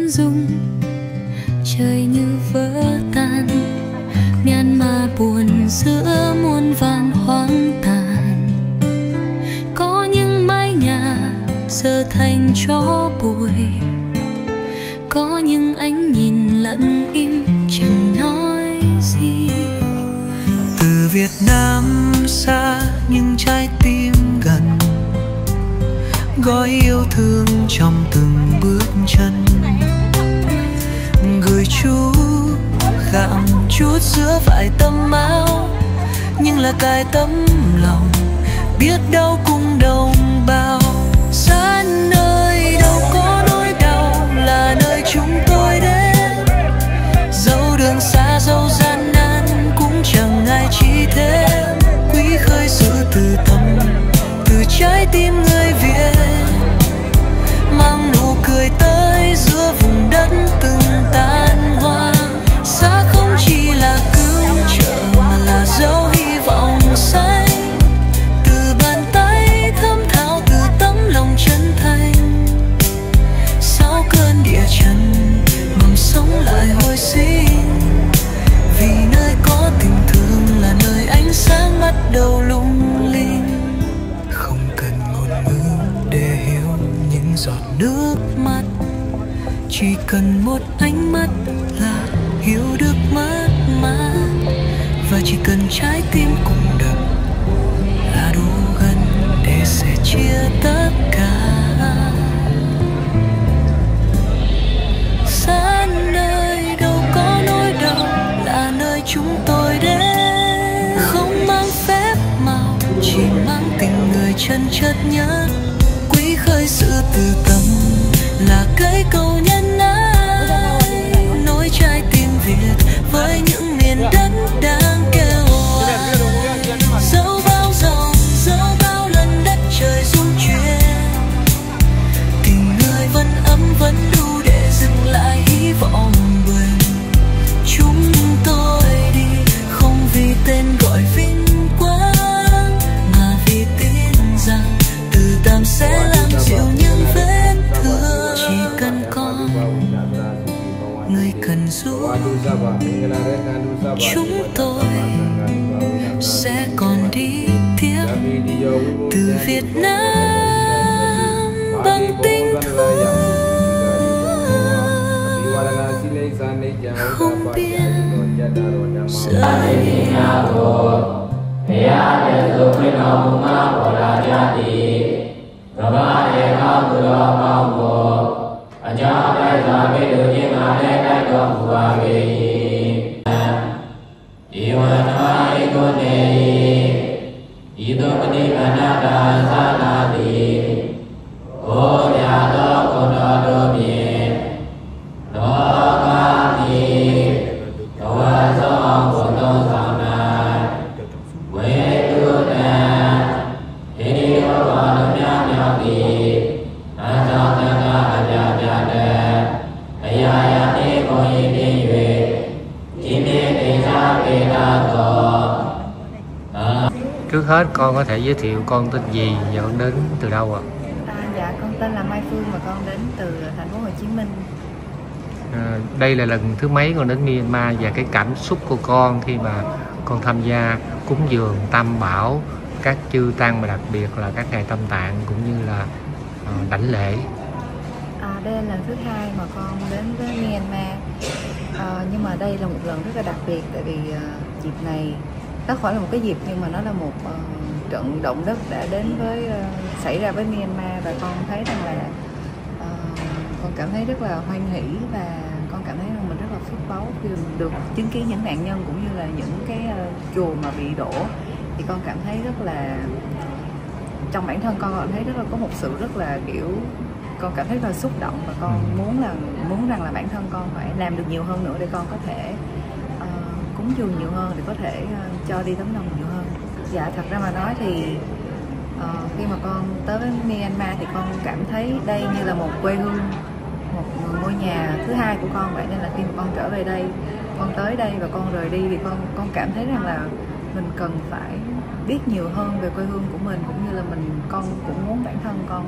rung, trời như vỡ tan. Myanmar buồn giữa muôn vàn hoang tàn. Có những mái nhà giờ thành tro bụi, có những ánh nhìn lặng im chẳng nói gì. Từ Việt Nam xa nhưng trái tim gần, gói yêu thương trong từng bước chân. Gửi chú gặm chút giữa vải tấm áo, nhưng là cái tấm lòng biết đâu cùng đồng bào. Xa nơi đâu có nỗi đau là nơi chúng tôi đến, dẫu đường xa dẫu gian nan cũng chẳng ai chi thêm. Quý khơi sự từ tâm, từ trái tim người Việt, mang nụ cười tới giữa vùng đất từng tan hoang. Xa không chỉ là cứu trợ mà là dấu hy vọng xanh, từ bàn tay thơm thảo, từ tấm lòng chân thành. Sau cơn địa chấn mầm sống lại hồi sinh, vì nơi có tình thương là nơi ánh sáng bắt đầu lung linh. Không cần ngôn ngữ để hiểu những giọt nước mắt, chỉ cần một ánh mắt là hiểu được mất mát. Và chỉ cần trái tim cùng đập là đủ gần để sẻ chia tất cả. Xa nơi đâu có nỗi đau là nơi chúng tôi đến, không mang phép màu chỉ mang tình người chân chất nhất. Quý khơi sự từ tâm là cây cầu nhân ái, nối trái tim Việt với những miền đất đang kêu oai. Dẫu bao dòng, dẫu bao lần đất trời rung chuyển, tình người vẫn ấm vẫn đủ để dừng lại hy vọng bừng. Chúng tôi đi không vì tên gọi vinh quang, mà vì tin rằng từ tâm sẽ làm dịu những vết thương. Chỉ cần con người cần giúp, chúng tôi sẽ còn đi tiếp từ Việt Nam bằng tình thương không biết rời. Trước hết con có thể giới thiệu con tên gì và con đến từ đâu ạ? Dạ con tên là Mai Phương và con đến từ thành phố Hồ Chí Minh. Đây là lần thứ mấy con đến Myanmar và cái cảm xúc của con khi mà con tham gia cúng dường Tam Bảo, các chư tăng và đặc biệt là các ngày Tâm Tạng cũng như là đảnh lễ? Đây là lần thứ hai mà con đến với Myanmar, nhưng mà đây là một lần rất là đặc biệt tại vì dịp này nó khỏi là một cái dịp nhưng mà nó là một trận động đất đã đến với xảy ra với Myanmar, và con thấy rằng là con cảm thấy rất là hoan hỷ và con cảm thấy rằng mình rất là phước báu khi được chứng kiến những nạn nhân cũng như là những cái chùa mà bị đổ. Thì con cảm thấy rất là, trong bản thân con thấy rất là có một sự rất là kiểu, con cảm thấy rất là xúc động và con muốn rằng là bản thân con phải làm được nhiều hơn nữa để con có thể cúng dường nhiều hơn, để có thể cho đi tấm lòng nhiều hơn. Dạ thật ra mà nói thì khi mà con tới với Myanmar thì con cảm thấy đây như là một quê hương, một ngôi nhà thứ hai của con vậy. Nên là khi mà con trở về đây, con tới đây và con rời đi thì con cảm thấy rằng là mình cần phải biết nhiều hơn về quê hương của mình, cũng như là con cũng muốn bản thân con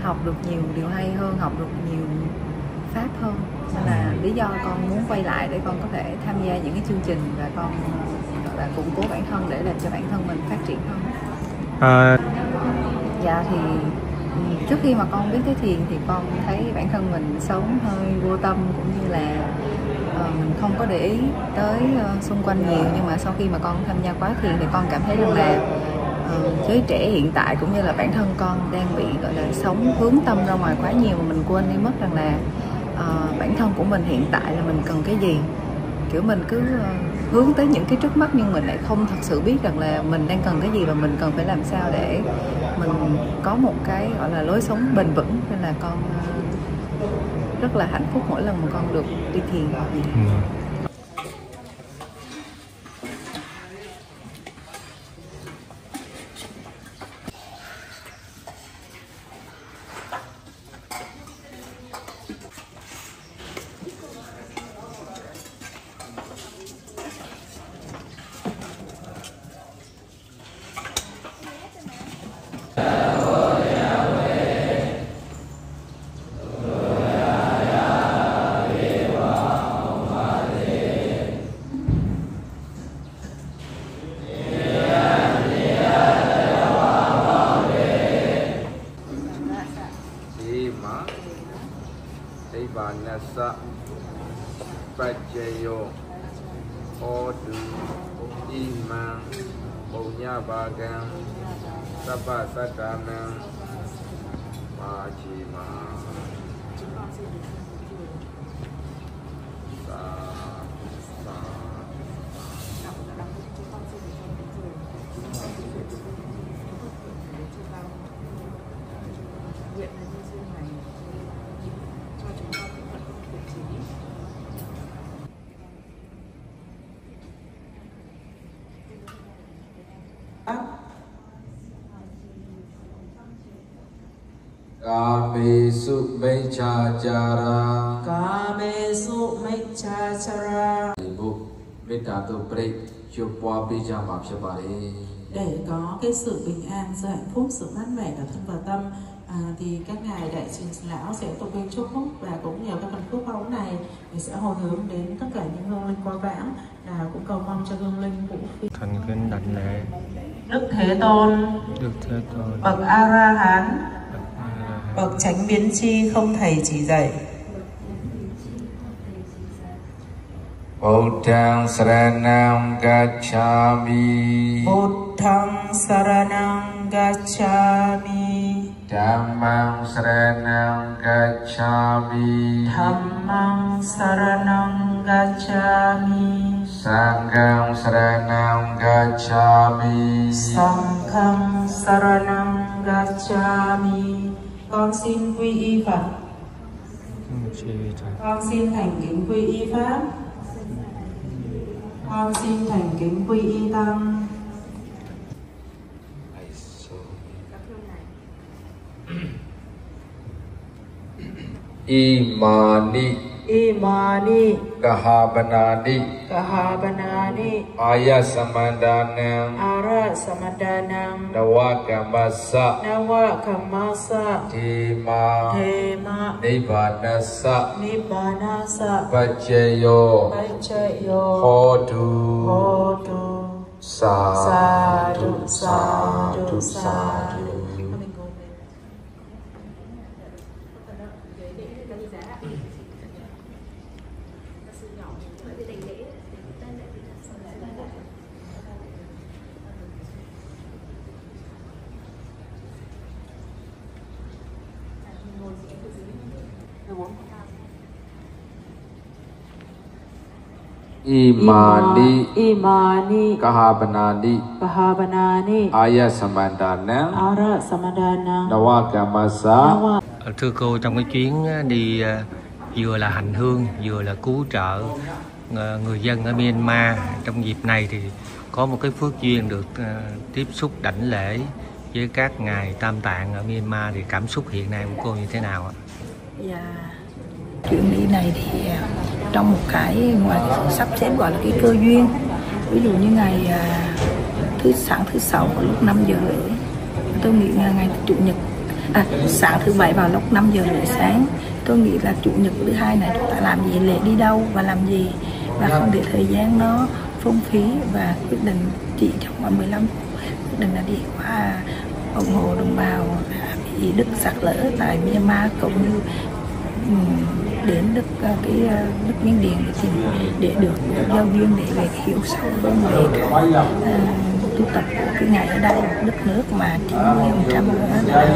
học được nhiều điều hay hơn, học được nhiều pháp hơn, nên là lý do con muốn quay lại để con có thể tham gia những cái chương trình và con gọi là củng cố bản thân để làm cho bản thân mình phát triển hơn. Dạ thì trước khi mà con biết tới thiền thì con thấy bản thân mình sống hơi vô tâm, cũng như là mình không có để ý tới xung quanh nhiều. Nhưng mà sau khi mà con tham gia khóa thiền thì con cảm thấy rằng là giới trẻ hiện tại cũng như là bản thân con đang bị gọi là sống hướng tâm ra ngoài quá nhiều, mà mình quên đi mất rằng là bản thân của mình hiện tại là mình cần cái gì. Kiểu mình cứ hướng tới những cái trước mắt nhưng mình lại không thật sự biết rằng là mình đang cần cái gì và mình cần phải làm sao để mình có một cái gọi là lối sống bền vững. Nên là con rất là hạnh phúc mỗi lần mà con được đi thiền. Nasa Pajayo Odu Imang Punya Bagang Sabah Sadana Majima Kamesu Mechachara Kamesu Mechachara Biết cả tu Prik Chua Pua Bija Mạp Chua Bà Đi. Để có cái sự bình an, sự hạnh phúc, sự mát mẻ cả thân và tâm, thì các ngài đại trưởng lão sẽ tụng kinh chúc phúc, và cũng nhờ các phần phước báu này thì sẽ hồi hướng đến tất cả những hương linh qua vãng, là cũng cầu mong cho hương linh vũ phi thành kính đảnh lễ Đức Thế Tôn, bậc A La Hán, bậc chánh biến chi không thầy chỉ dạy. Buddhang Saranam Gacchami Buddhang Saranam Gacchami Dhammang Saranam Gacchami Dhammang Saranam Gacchami Sanghang Saranam Gacchami Sanghang Saranam Gacchami. Con xin quy y Phật. Con xin thành kính quy y Pháp. Con xin thành kính quy y Tăng. Imani Imani Kahabanani Kahabanani Aya Samandanang Ara Samadanang Nawakamasa Nawakamasa Thema Thema Nibbanasa Nibbanasa Pajayo Pajayo Hodu Hodu Sadhu Sadhu Sadhu. Imani Imani Kahabanani Kahabanani Aya Samandanang Ara Samadanang Nawakamasa. Thưa cô, trong cái chuyến đi vừa là hành hương vừa là cứu trợ người dân ở Myanmar, trong dịp này thì có một cái phước duyên được tiếp xúc đảnh lễ với các ngài Tam Tạng ở Myanmar, thì cảm xúc hiện nay của cô như thế nào ạ? Dạ, chuyến đi này thì trong một cái ngoài cái sự sắp xếp gọi là cái cơ duyên, ví dụ như ngày sáng thứ sáu vào lúc 5 giờ rưỡi, tôi nghĩ là ngày chủ nhật sáng thứ bảy vào lúc 5 giờ rưỡi sáng tôi nghĩ là chủ nhật thứ hai này chúng ta làm gì, lễ đi đâu và làm gì, và không để thời gian nó phung phí, và quyết định chỉ trong 15 phút quyết định là đi qua ủng hộ đồng bào bị đất sạt lở tại Myanmar, cũng như đến đất Miến Điện để được giao duyên để về hiểu sâu hơn về tu tập của cái ngày ở đây, đất nước mà 90% là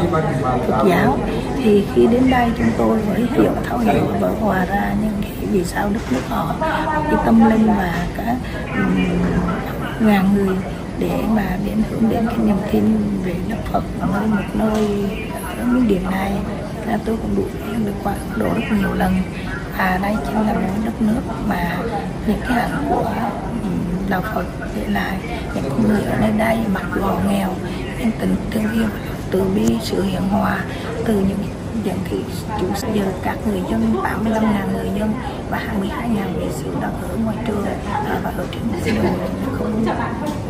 Phật giáo. Thì khi đến đây chúng tôi mới thấu hiểu và hòa ra những cái vì sao đất nước họ cái tâm linh và cả ngàn người để mà đến hướng đến cái niềm tin về Đức Phật ở một nơi ở Miến Điện này. Là tôi cũng được qua Ấn Độ rất nhiều lần, và đây chính là một đất nước mà những cái hạnh của đạo Phật để lại, những con người ở nơi đây mặc dù nghèo nhưng tình thương yêu, từ bi, sự hiền hòa từ những thì chủ giờ các người dân 85.000 người dân và 22.000 vệ sĩ đang ở ngoài trường và ở trên đường không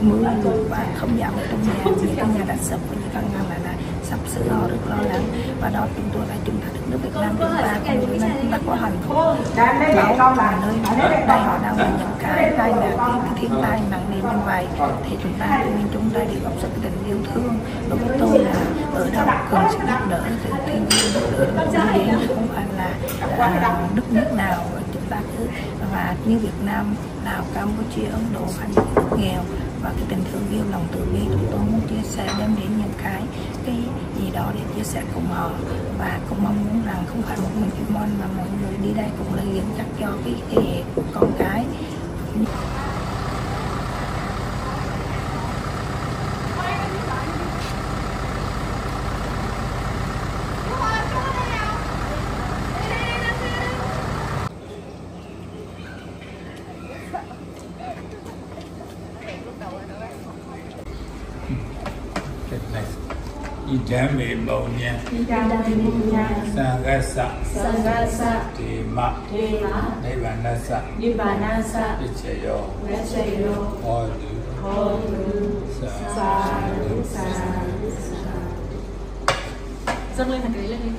mưa lụt và không giảm ở trong nhà, những căn nhà đã sập và những căn nhà là sắp sửa, họ rất lo lắng. Và đó chúng tôi là chúng ta đất nước Việt Nam chúng ta chúng ta có hạnh phúc máu và nơi đây họ đang bị những cái đây là cái thiên tai nặng nề như vậy, thì chúng ta chúng ta đi góp sức tình yêu thương. Đối với tôi là ở đâu cần sự giúp đỡ từ thiên nhiên, không phải là đất nước nào chúng ta cứ, và như Việt Nam, Lào, Campuchia, Ấn Độ hay những nước nghèo, và cái tình thương yêu, lòng từ bi chúng tôi muốn chia sẻ đem đến những cái gì đó để chia sẻ cùng họ, và cũng mong muốn rằng không phải một mình Kim Mon mà mọi người đi đây cũng là dẫn dắt cho cái thế hệ của con cái. Idame Baunya Sangasa Tima Nivanasa Vichayo Hodu Sadhu. Dâng lên thằng đấy lên đi.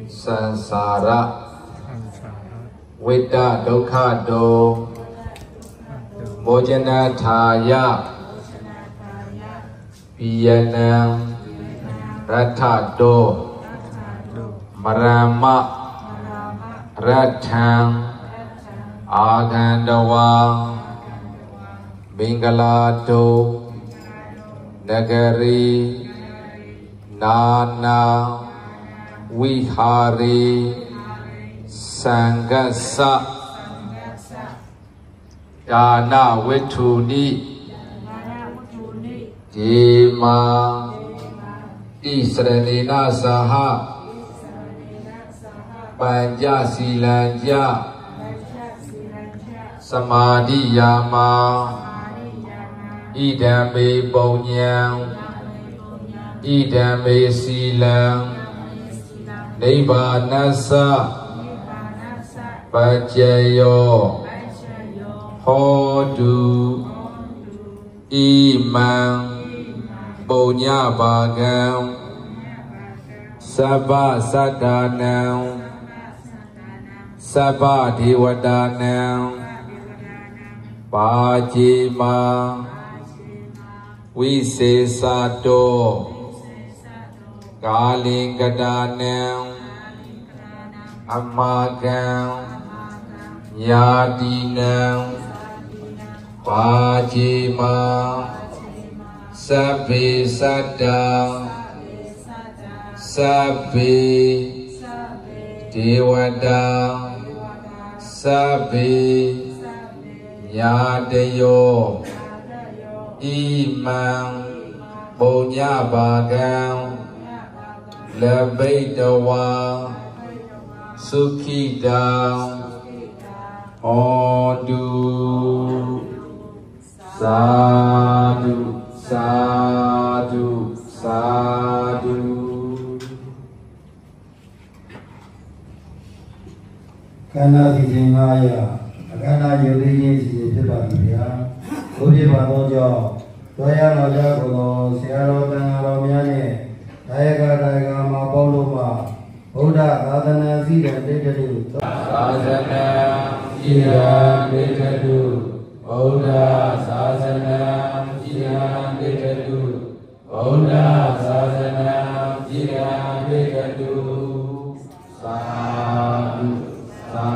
Sansara Veda Dukha Do Bojana Thaya Viyanam Ratha Do Marama รัตถังอากันตวามิงกลาโตนกรีนานาวิหารีสังกัสสะดานาวิถุนิเจมาอิสรเนนะสหปัญญสีลัญญาสมาธิยามาอิดัมเมปุญญังอิดัมเมสีลังนิบานัสสะปัจเจโยโหตุอิมังปุญญาภากังสัพพะสัตตานังสัพพะเทวตานังปาจิมาวิเศษโตกาลิงกดานังอมากังญาตินังปาจิมาสัพเพสัตตาสัพเพเทวดาสัพเพญาติโยอิมังปุญญาภากังละเบตวาสุขิตาโอตุสาธุสาธุสาธุခန္ဓာစီစဉ်9ရာအခန္ဓာယုတ်သိခြင်းစီစဉ်ဖြစ်ပါသည်ဗျာဘုရားဘာတော်ကြောင့်တော်ရတော်ကြကုန်သောဆရာတော်တန်ဃာတော်များနှင့်ဒါယကဒါယကမှာပေါင်းလို့မှာဗုဒ္ဓသာသနာစည်းတဲ့တိတ္တုသာသနာစည်းတဲ့တိတ္တုဗုဒ္ဓသာသနာစည်းတဲ့တိတ္တုဗုဒ္ဓသာသနာစည်းတဲ့တိတ္တုသာဓုသာ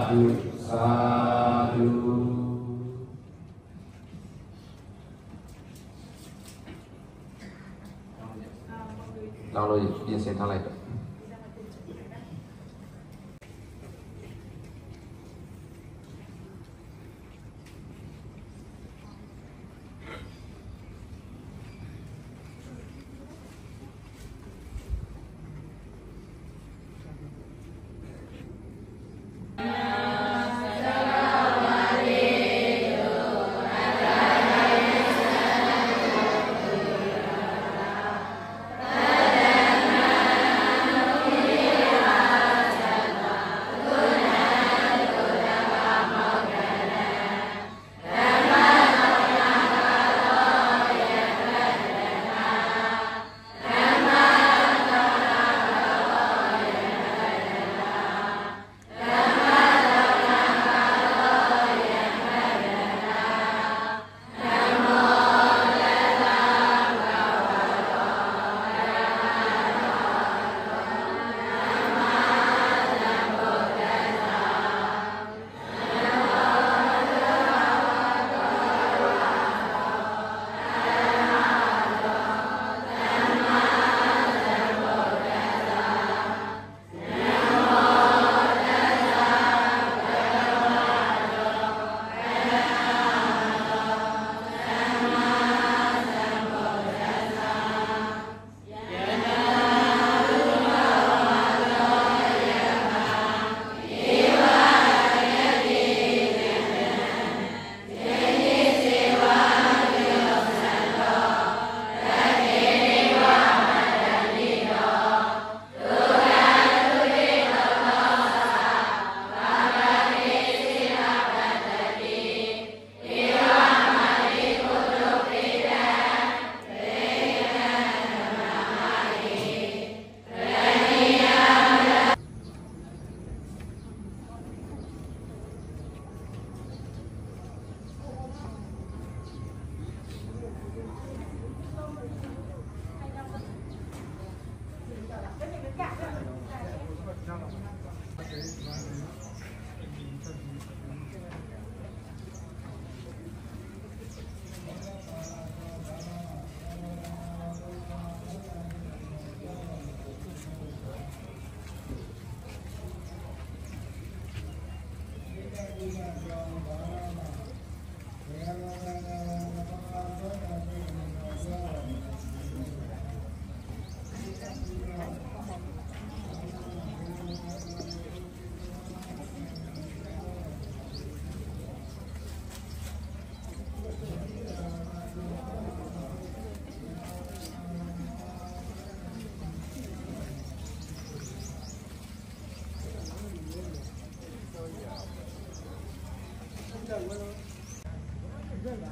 ဓုသာဓုเราเลยเรียนเสียงเท่าไหร่对不对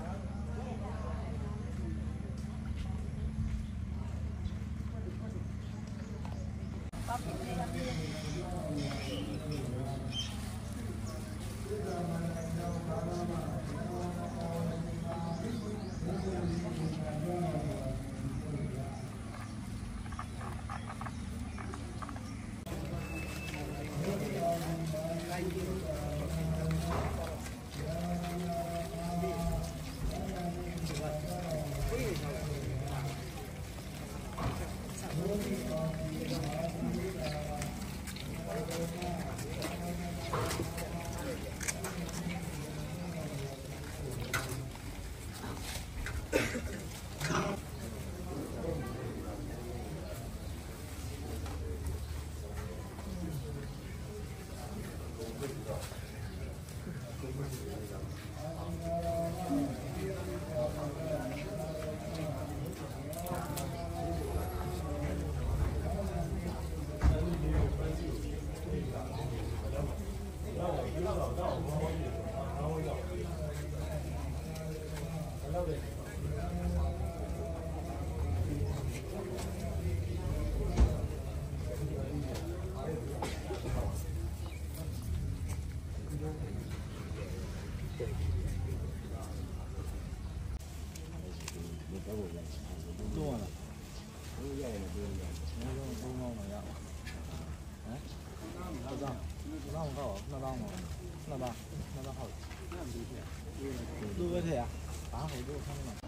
呀？打好多看到。